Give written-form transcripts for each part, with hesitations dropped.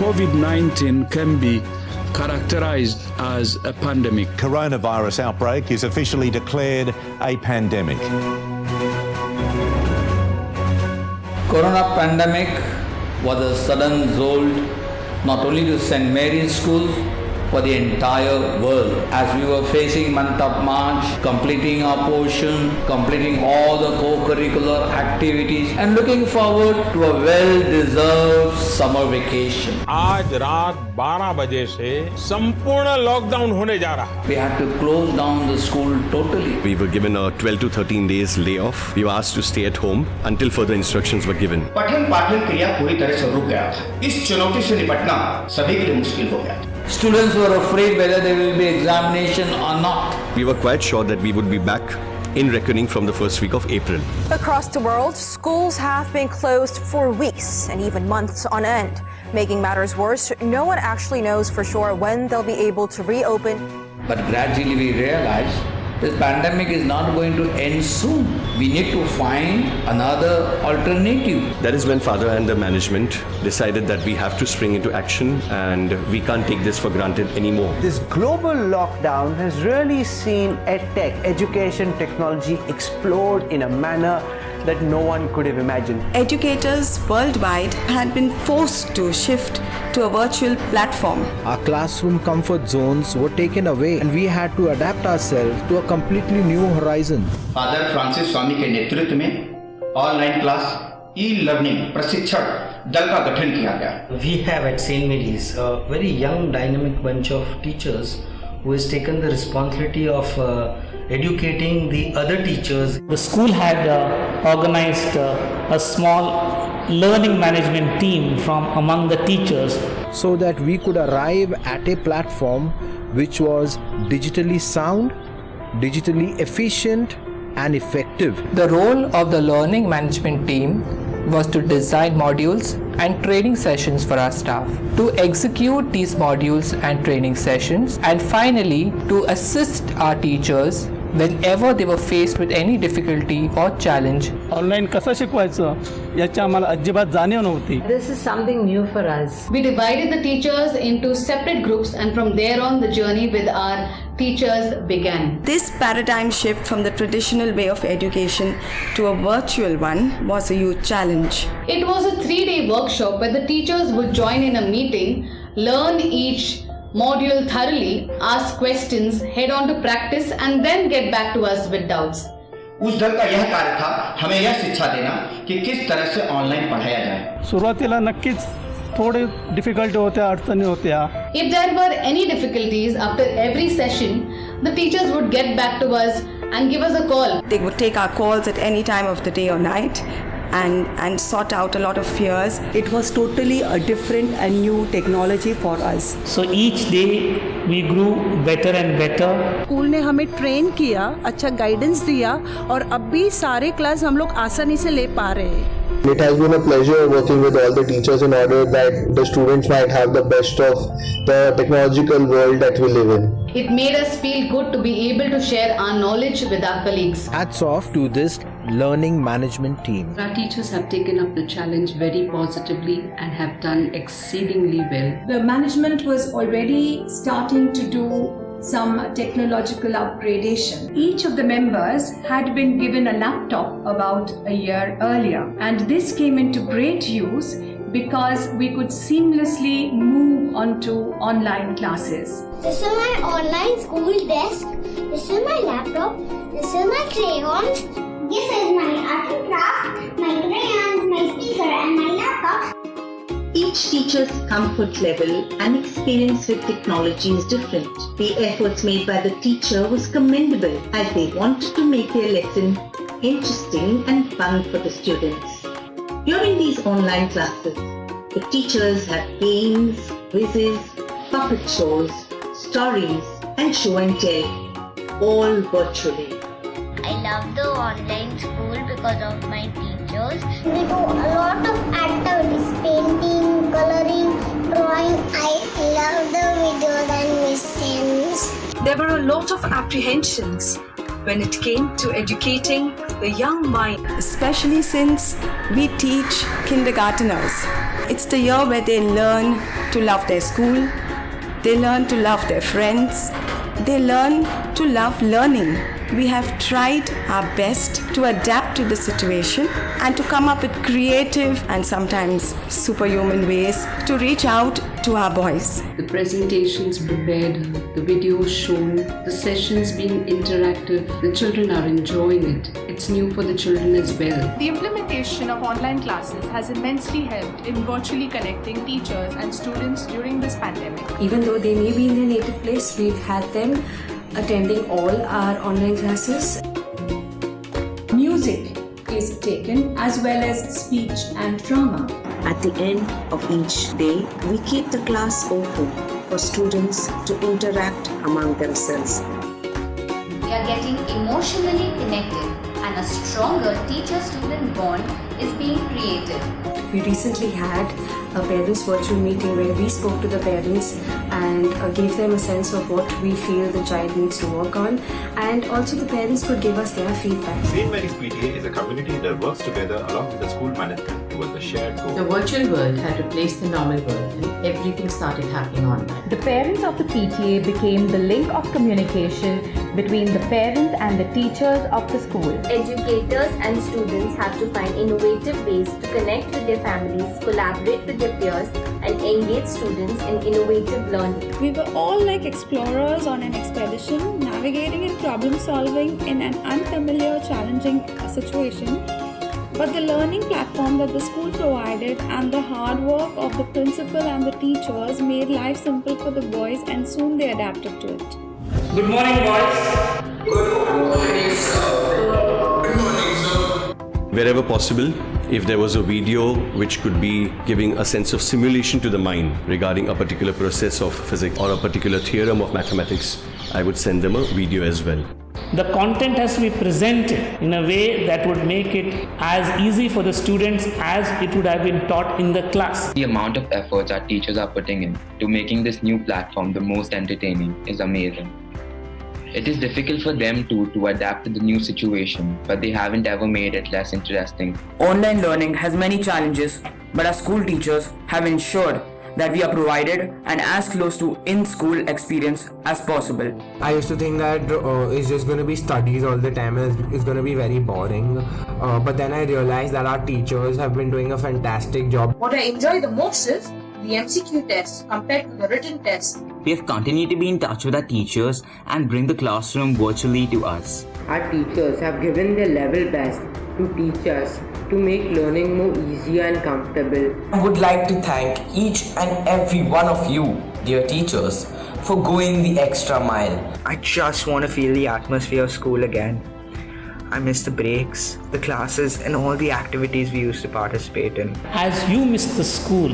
COVID-19 can be characterized as a pandemic. Coronavirus outbreak is officially declared a pandemic. Corona pandemic was a sudden jolt not only to St. Mary's schools, for the entire world. As we were facing month of March, completing our portion, completing all the co-curricular activities and looking forward to a well-deserved summer vacation. आज रात 12 बजे से संपूर्ण lockdown होने जा रहा है. We had to close down the school totally. We were given a 12 to 13 days layoff. We were asked to stay at home until further instructions were given. पठन पाठन क्रिया पूरी तरह से रुक गया था. इस चुनौती से निपटना सभी के लिए मुश्किल हो गया था. Students were afraid whether there will be examination or not. We were quite sure that we would be back in reckoning from the first week of April. Across the world, schools have been closed for weeks and even months on end. Making matters worse, no one actually knows for sure when they'll be able to reopen. But gradually we realized this pandemic is not going to end soon. We need to find another alternative. That is when Father and the management decided that we have to spring into action and we can't take this for granted anymore. This global lockdown has really seen EdTech, education technology, explode in a manner that no one could have imagined. Educators worldwide had been forced to shift to a virtual platform. Our classroom comfort zones were taken away and we had to adapt ourselves to a completely new horizon. Father Francis Swami के नेतृत्व में online class e-learning प्रशिक्षण दल का गठन किया गया. We have at St. Mary's a very young dynamic bunch of teachers who has taken the responsibility of educating the other teachers. The school had organized a small learning management team from among the teachers so that we could arrive at a platform which was digitally sound, digitally efficient and effective. The role of the learning management team was to design modules and training sessions for our staff, to execute these modules and training sessions, and finally to assist our teachers whenever they were faced with any difficulty or challenge. Online कसं शिकवायचं याची आम्हाला अजिबात जाणीव नव्हती. This is something new for us. We divided the teachers into separate groups and from there on the journey with our teachers began. This paradigm shift from the traditional way of education to a virtual one was a huge challenge. It was a 3-day workshop where the teachers would join in a meeting, learn each module thoroughly, ask questions, head on to practice and then get back to us with doubts. उस दल का यह कार्य था हमें यह शिक्षा देना कि किस तरह से ऑनलाइन पढ़ाया जाए. सुरुवातीला नक्कीच थोडे डिफिकल्टी होत्या, अडचणी होत्या. If there were any difficulties after every session, the teachers would get back to us and give us a call. They would take our calls at any time of the day or night and sort out a lot of fears. It was totally a different and new technology for us. So each day we grew better and better. School ने हमें train किया, अच्छा guidance दिया और अब भी सारे class हम लोग आसानी से ले पा रहे हैं. It has been a pleasure working with all the teachers in order that the students might have the best of the technological world that we live in. It made us feel good to be able to share our knowledge with our colleagues. Hats off to this learning management team. Our teachers have taken up the challenge very positively and have done exceedingly well. The management was already starting to do some technological upgradation. Each of the members had been given a laptop about a year earlier, and this came into great use because we could seamlessly move onto online classes. This is my online school desk. This is my laptop. This is my crayons. This is my art and craft, my crayons, my speaker and my laptop. Each teacher's comfort level and experience with technology is different. The efforts made by the teacher was commendable as they wanted to make their lesson interesting and fun for the students. During these online classes, the teachers had games, quizzes, puppet shows, stories and show and tell, all virtually. I love the online school because of my teachers. We do a lot of activities, painting, coloring, drawing. I love the videos and missions. There were a lot of apprehensions when it came to educating the young mind. Especially since we teach kindergarteners. It's the year where they learn to love their school, they learn to love their friends, they learn to love learning. We have tried our best to adapt to the situation and to come up with creative and sometimes superhuman ways to reach out to our boys. The presentations prepared, the videos shown, the sessions being interactive, the children are enjoying it. It's new for the children as well. The implementation of online classes has immensely helped in virtually connecting teachers and students during this pandemic. Even though they may be in their native place, we've had them attending all our online classes. Music is taken as well as speech and drama. At the end of each day, we keep the class open for students to interact among themselves. We are getting emotionally connected and a stronger teacher-student bond is being created. We recently had a parents' virtual meeting where we spoke to the parents and gave them a sense of what we feel the child needs to work on, and also the parents could give us their feedback. St. Mary's PTA is a community that works together along with the school management towards a shared goal. The virtual world had replaced the normal world and everything started happening online. The parents of the PTA became the link of communication between the parents and the teachers of the school. Educators and students have to find innovative ways to connect with their families, collaborate with their peers, and engage students in innovative learning. We were all like explorers on an expedition, navigating and problem solving in an unfamiliar, challenging situation. But the learning platform that the school provided and the hard work of the principal and the teachers made life simple for the boys, and soon they adapted to it. Good morning, boys. Good morning, sir. Good morning, sir. Wherever possible, if there was a video which could be giving a sense of simulation to the mind regarding a particular process of physics or a particular theorem of mathematics, I would send them a video as well. The content has to be presented in a way that would make it as easy for the students as it would have been taught in the class. The amount of efforts our teachers are putting in to making this new platform the most entertaining is amazing. It is difficult for them to adapt to the new situation, but they haven't ever made it less interesting. Online learning has many challenges, but our school teachers have ensured that we are provided an as close to in-school experience as possible. I used to think that it's just going to be studies all the time and it's going to be very boring. But then I realized that our teachers have been doing a fantastic job. What I enjoy the most is the MCQ tests compared to the written tests. We have continued to be in touch with our teachers and bring the classroom virtually to us. Our teachers have given their level best to teach us to make learning more easier and comfortable. I would like to thank each and every one of you, dear teachers, for going the extra mile. I just want to feel the atmosphere of school again. I miss the breaks, the classes, and all the activities we used to participate in. As you miss the school,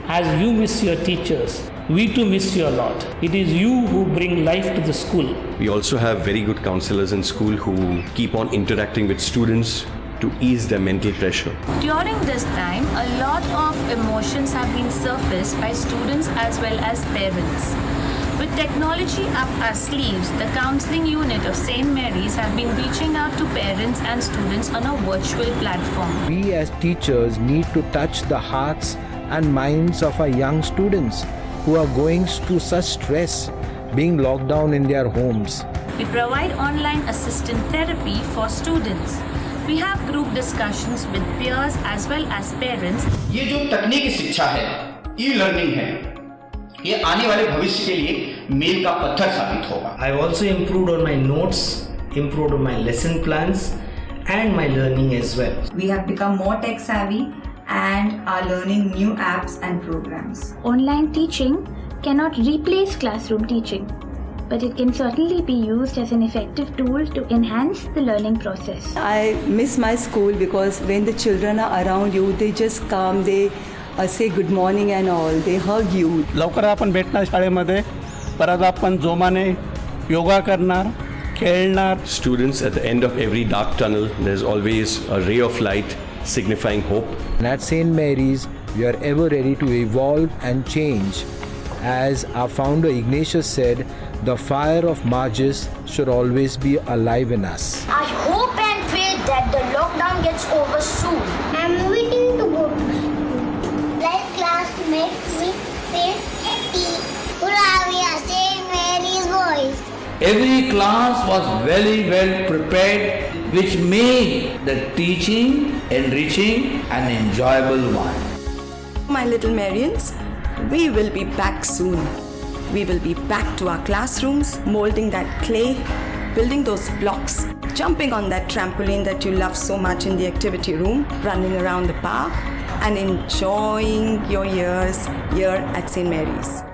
as you miss your teachers, we too miss you a lot. It is you who bring life to the school. We also have very good counselors in school who keep on interacting with students to ease their mental pressure. During this time, a lot of emotions have been surfaced by students as well as parents. With technology up our sleeves, the counseling unit of St. Mary's have been reaching out to parents and students on a virtual platform. We as teachers need to touch the hearts and minds of our young students who are going through such stress, being locked down in their homes. We provide online assistant therapy for students. We have group discussions with peers as well as parents. ये जो तकनीकी शिक्षा है, e-learning है, ये आने वाले भविष्य के लिए मील का पत्थर साबित होगा. I also improved on my notes, improved on my lesson plans, and my learning as well. We have become more tech savvy and are learning new apps and programs. Online teaching cannot replace classroom teaching, but it can certainly be used as an effective tool to enhance the learning process. I miss my school because when the children are around you, they just come, they say good morning and all, they hug you. लवकर आपण भेटणार शाळेमध्ये, परत आपण जोमाने योगा करणार, खेळणार. Students, at the end of every dark tunnel, there's always a ray of light signifying hope. And at St. Mary's, we are ever ready to evolve and change. As our founder Ignatius said, the fire of Marges should always be alive in us. I hope and pray that the lockdown gets over soon. I'm waiting to go to school. Like class makes me feel happy. Hurrah, we are St. Mary's boys. Every class was very well prepared, which made the teaching enriching and enjoyable one. My little Marians, we will be back soon. We will be back to our classrooms, molding that clay, building those blocks, jumping on that trampoline that you love so much in the activity room, running around the park, and enjoying your years here at St. Mary's.